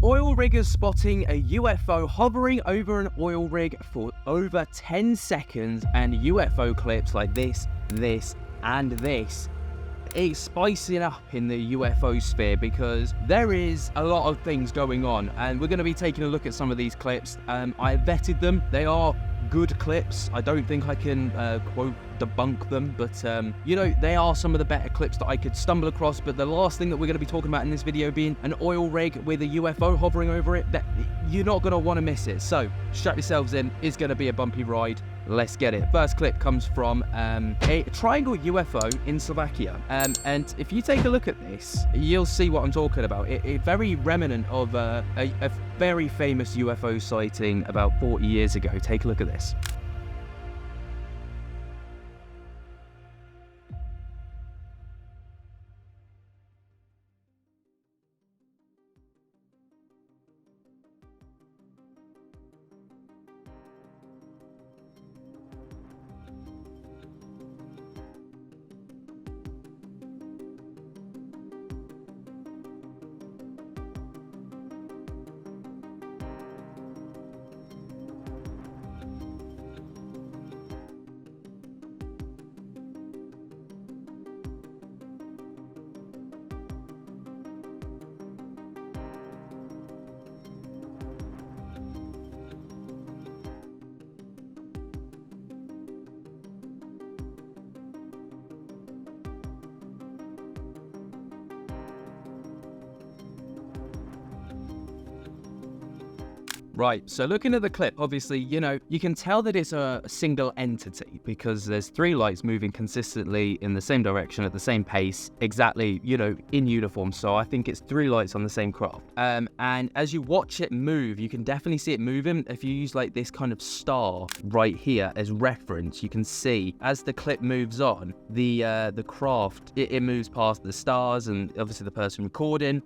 Oil riggers spotting a UFO hovering over an oil rig for over 10 seconds, and UFO clips like this, and this. It's spicing up in the UFO sphere because there is a lot of things going on, and we're going to be taking a look at some of these clips. I vetted them. They are good clips. I don't think I can quote debunk them, but you know, they are some of the better clips that I could stumble across. But the last thing that we're going to be talking about in this video being an oil rig with a UFO hovering over it, that you're not going to want to miss it. So strap yourselves in. It's going to be a bumpy ride. Let's get it. First clip comes from a triangle UFO in Slovakia, and if you take a look at this, you'll see what I'm talking about. It very remnant of a very famous UFO sighting about 40 years ago. Take a look at this. Right, so looking at the clip, obviously, you know, you can tell that it's a single entity because there's three lights moving consistently in the same direction at the same pace, exactly, you know, in uniform. So I think it's three lights on the same craft. And as you watch it move, you can definitely see it moving. If you use like this kind of star right here as reference, you can see as the clip moves on, the craft, it moves past the stars, and obviously the person recording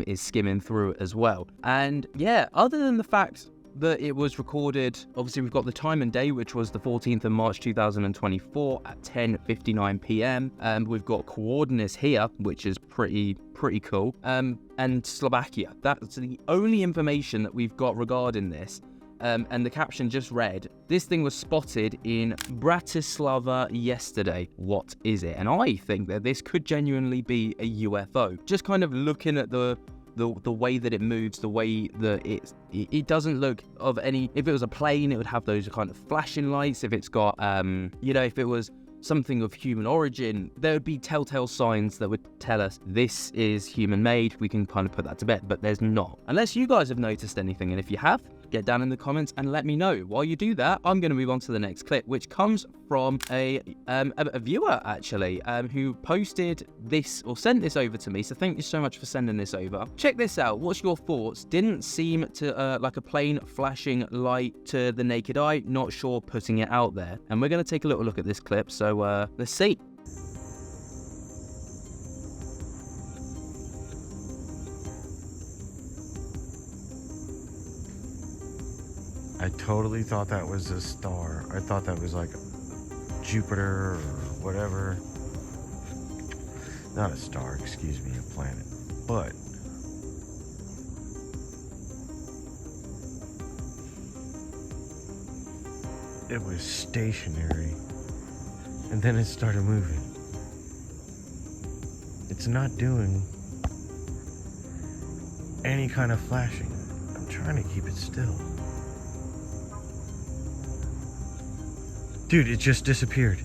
is skimming through it as well. And yeah, other than the fact that it was recorded, obviously we've got the time and day, which was the 14th of March 2024 at 10:59 p.m. We've got coordinates here, which is pretty cool, and Slovakia. That's the only information that we've got regarding this. And the caption just read, "This thing was spotted in Bratislava yesterday. What is it?" And I think that this could genuinely be a UFO. Just kind of looking at the way that it moves, the way that it doesn't look of any. If it was a plane, it would have those kind of flashing lights. If it's got you know, if it was something of human origin, there would be telltale signs that would tell us this is human made. We can kind of put that to bed, but there's not, unless you guys have noticed anything. And if you have, get down in the comments and let me know. While you do that, I'm going to move on to the next clip, which comes from a viewer actually, who posted this or sent this over to me. So thank you so much for sending this over. Check this out. What's your thoughts? Didn't seem to like a plain flashing light to the naked eye. Not sure, putting it out there. And we're going to take a little look at this clip. So let's see. I totally thought that was a star. I thought that was like Jupiter or whatever. Not a star, excuse me, a planet. But it was stationary, and then it started moving. It's not doing any kind of flashing. I'm trying to keep it still. Dude, it just disappeared.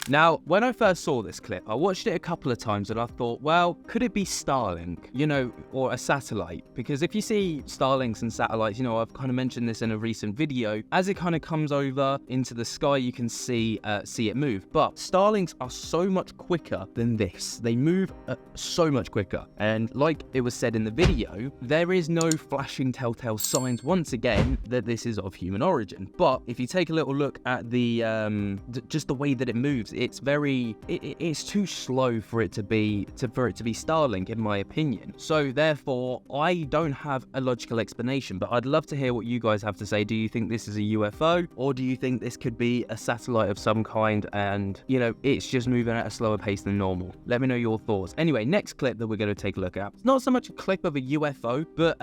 Now, when I first saw this clip, I watched it a couple of times and I thought, well, could it be Starlink, you know, or a satellite? Because if you see Starlinks and satellites, you know, I've kind of mentioned this in a recent video, as it kind of comes over into the sky, you can see it move. But Starlinks are so much quicker than this. They move so much quicker. And like it was said in the video, there is no flashing telltale signs, once again, that this is of human origin. But if you take a little look at the just the way that it moves, it's very it's too slow for it to be Starlink, in my opinion. So therefore, I don't have a logical explanation, but I'd love to hear what you guys have to say. Do you think this is a UFO, or do you think this could be a satellite of some kind, and you know, it's just moving at a slower pace than normal? Let me know your thoughts. Anyway, next clip that we're going to take a look at. It's not so much a clip of a UFO, but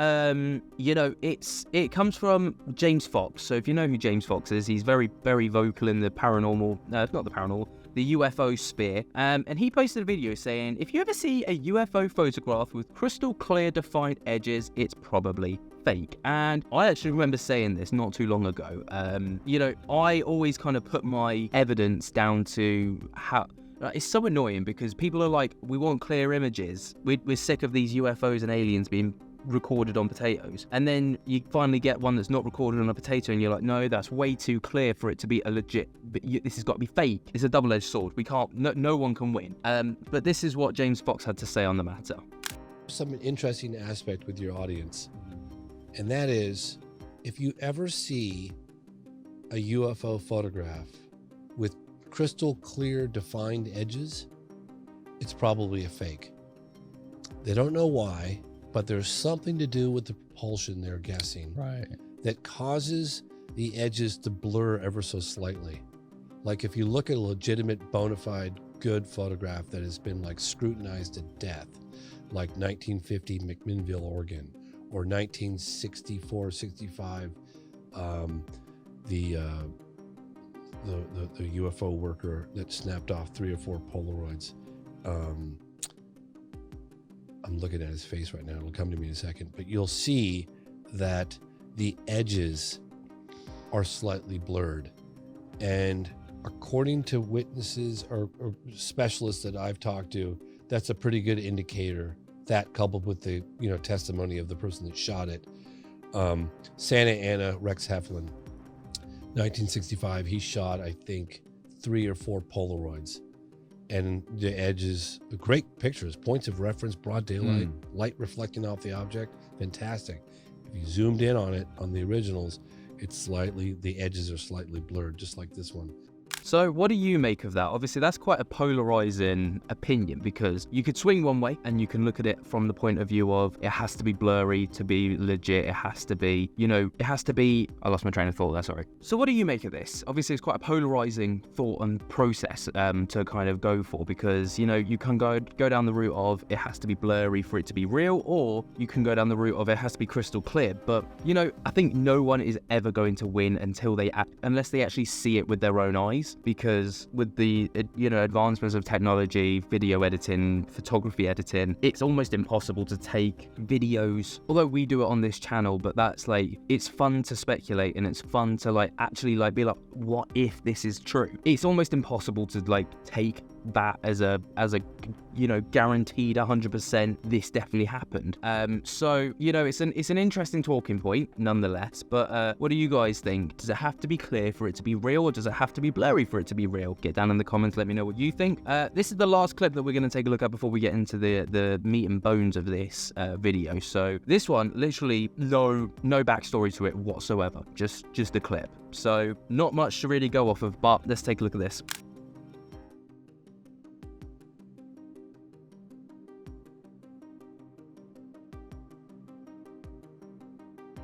you know, it comes from James Fox. So if you know who James Fox is, he's very vocal in the paranormal, not the paranormal, the UFO sphere. And he posted a video saying, if you ever see a UFO photograph with crystal clear defined edges, it's probably fake. And I actually remember saying this not too long ago. You know, I always kind of put my evidence down to how... It's so annoying because people are like, we want clear images. We're sick of these UFOs and aliens being recorded on potatoes. And then you finally get one that's not recorded on a potato and you're like, no, that's way too clear for it to be a legit... This has got to be fake. It's a double-edged sword. We can't... No one can win. But this is what James Fox had to say on the matter. Some interesting aspect with your audience, and that is, if you ever see a UFO photograph with crystal clear defined edges, it's probably a fake. They don't know why, but there's something to do with the propulsion, they're guessing, Right. that causes the edges to blur ever so slightly. Like if you look at a legitimate, bona fide, good photograph that has been like scrutinized to death, like 1950 McMinnville, Oregon, or 1964, 65, the UFO worker that snapped off 3 or 4 Polaroids. I'm looking at his face right now. It'll come to me in a second, but you'll see that the edges are slightly blurred. And according to witnesses or specialists that I've talked to, that's a pretty good indicator. That coupled with the testimony of the person that shot it. Santa Ana, Rex Heflin, 1965, he shot, I think, 3 or 4 Polaroids. And the edges, great pictures, points of reference, broad daylight, light reflecting off the object, fantastic. If you zoomed in on it, on the originals, the edges are slightly blurred, just like this one. So what do you make of that? Obviously, that's quite a polarizing opinion because you could swing one way and you can look at it from the point of view of it has to be blurry to be legit. It has to be, I lost my train of thought there, sorry. So what do you make of this? Obviously, it's quite a polarizing thought and process to kind of go for because, you can go down the route of it has to be blurry for it to be real, or you can go down the route of it has to be crystal clear. But, I think no one is ever going to win unless they actually see it with their own eyes. Because with the advancements of technology, video editing, photography editing, it's almost impossible to take videos, although we do it on this channel, but that's it's fun to speculate and it's fun to actually be like, what if this is true? It's almost impossible to take that as a guaranteed 100% this definitely happened. So it's an interesting talking point nonetheless, but what do you guys think? Does it have to be clear for it to be real, or does it have to be blurry for it to be real? Get down in the comments, let me know what you think. This is the last clip that we're going to take a look at before we get into the meat and bones of this video. So this one, literally no backstory to it whatsoever, just a clip, so not much to really go off of, but let's take a look at this.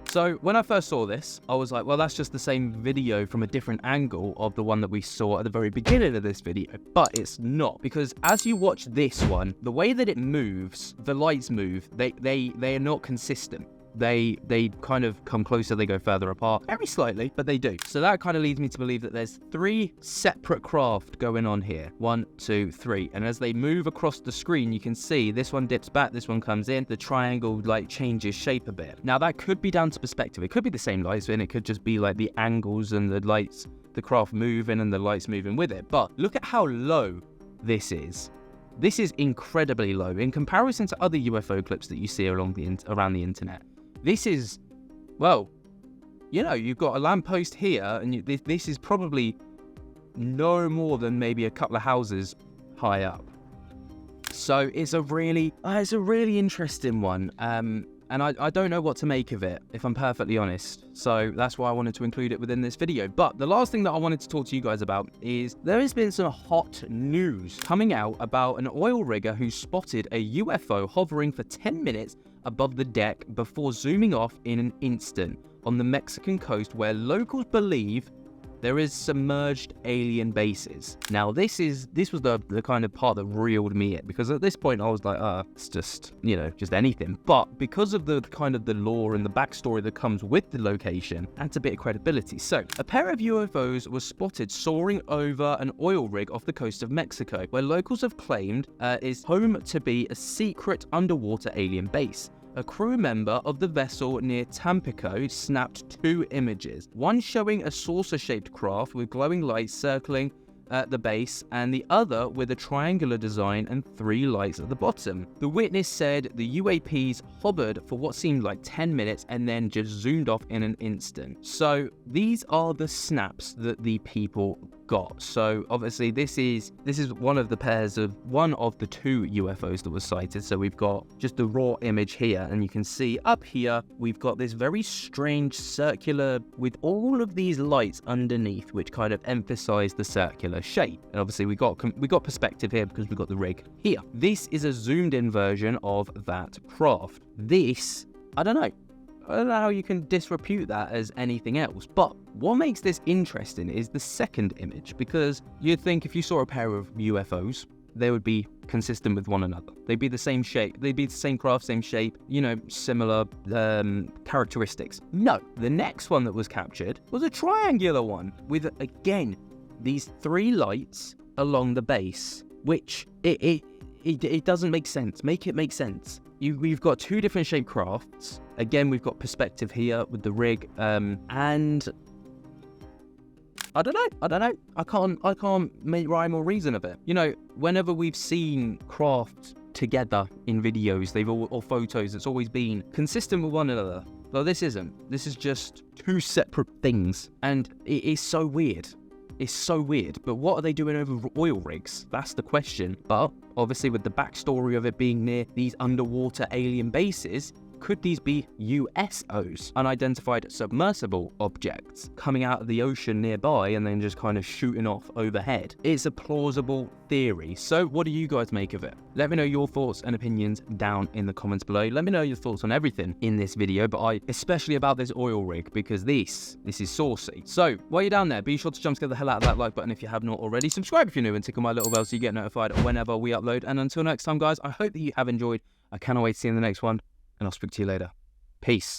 So when I first saw this, I was like, well, that's just the same video from a different angle of the one that we saw at the very beginning of this video. But it's not, because as you watch this one, the way that it moves, the lights move, they are not consistent. They kind of come closer, they go further apart, very slightly, but they do. So that kind of leads me to believe that there's 3 separate craft going on here. 1, 2, 3. And as they move across the screen, you can see this one dips back, this one comes in, the triangle changes shape a bit. Now that could be down to perspective. It could be the same lights, and it could just be the angles and the lights, the craft moving and the lights moving with it. But look at how low this is. This is incredibly low in comparison to other UFO clips that you see around the internet. This is, well, you've got a lamppost here, and this is probably no more than maybe a couple of houses high up. So it's a really interesting one. And I don't know what to make of it, if I'm perfectly honest. So that's why I wanted to include it within this video. But the last thing that I wanted to talk to you guys about is there has been some hot news coming out about an oil rigger who spotted a UFO hovering for 10 minutes above the deck before zooming off in an instant on the Mexican coast, where locals believe there is submerged alien bases. Now this was the kind of part that reeled me in, because at this point I was like, it's just, you know, just anything. But because of the kind of the lore and the backstory that comes with the location, adds a bit of credibility. So a pair of UFOs was spotted soaring over an oil rig off the coast of Mexico, where locals have claimed is home to be a secret underwater alien base. A crew member of the vessel near Tampico snapped 2 images, one showing a saucer-shaped craft with glowing lights circling the base, and the other with a triangular design and 3 lights at the bottom. The witness said the UAPs hovered for what seemed like 10 minutes and then just zoomed off in an instant. So these are the snaps that the people got. So obviously this is one of the one of the 2 UFOs that was sighted. So we've got just the raw image here, and you can see up here we've got this very strange circular with all of these lights underneath, which kind of emphasize the circular shape. And obviously we got perspective here because we've got the rig here. This is a zoomed in version of that craft. This, I don't know how you can disrepute that as anything else. But what makes this interesting is the second image, because you'd think if you saw a pair of UFOs, they would be consistent with one another. They'd be the same shape. They'd be the same craft, same shape, you know, similar characteristics. No, the next one that was captured was a triangular one with, again, these 3 lights along the base, which it doesn't make sense. Make it make sense. We've got 2 different shaped crafts. Again, we've got perspective here with the rig, and I don't know. I can't make rhyme or reason of it. You know, whenever we've seen craft together in videos, or photos, it's always been consistent with one another. Well, this isn't. This is just 2 separate things, and it is so weird. It's so weird. But what are they doing over oil rigs? That's the question. But obviously with the backstory of it being near these underwater alien bases, could these be USOs, unidentified submersible objects, coming out of the ocean nearby and then just kind of shooting off overhead? It's a plausible theory. So what do you guys make of it? Let me know your thoughts and opinions down in the comments below. Let me know your thoughts on everything in this video, but especially about this oil rig, because this is saucy. So while you're down there, be sure to jump scare the hell out of that like button if you have not already. Subscribe if you're new, and tickle my little bell so you get notified whenever we upload. And until next time, guys, I hope that you have enjoyed. I cannot wait to see you in the next one, and I'll speak to you later. Peace.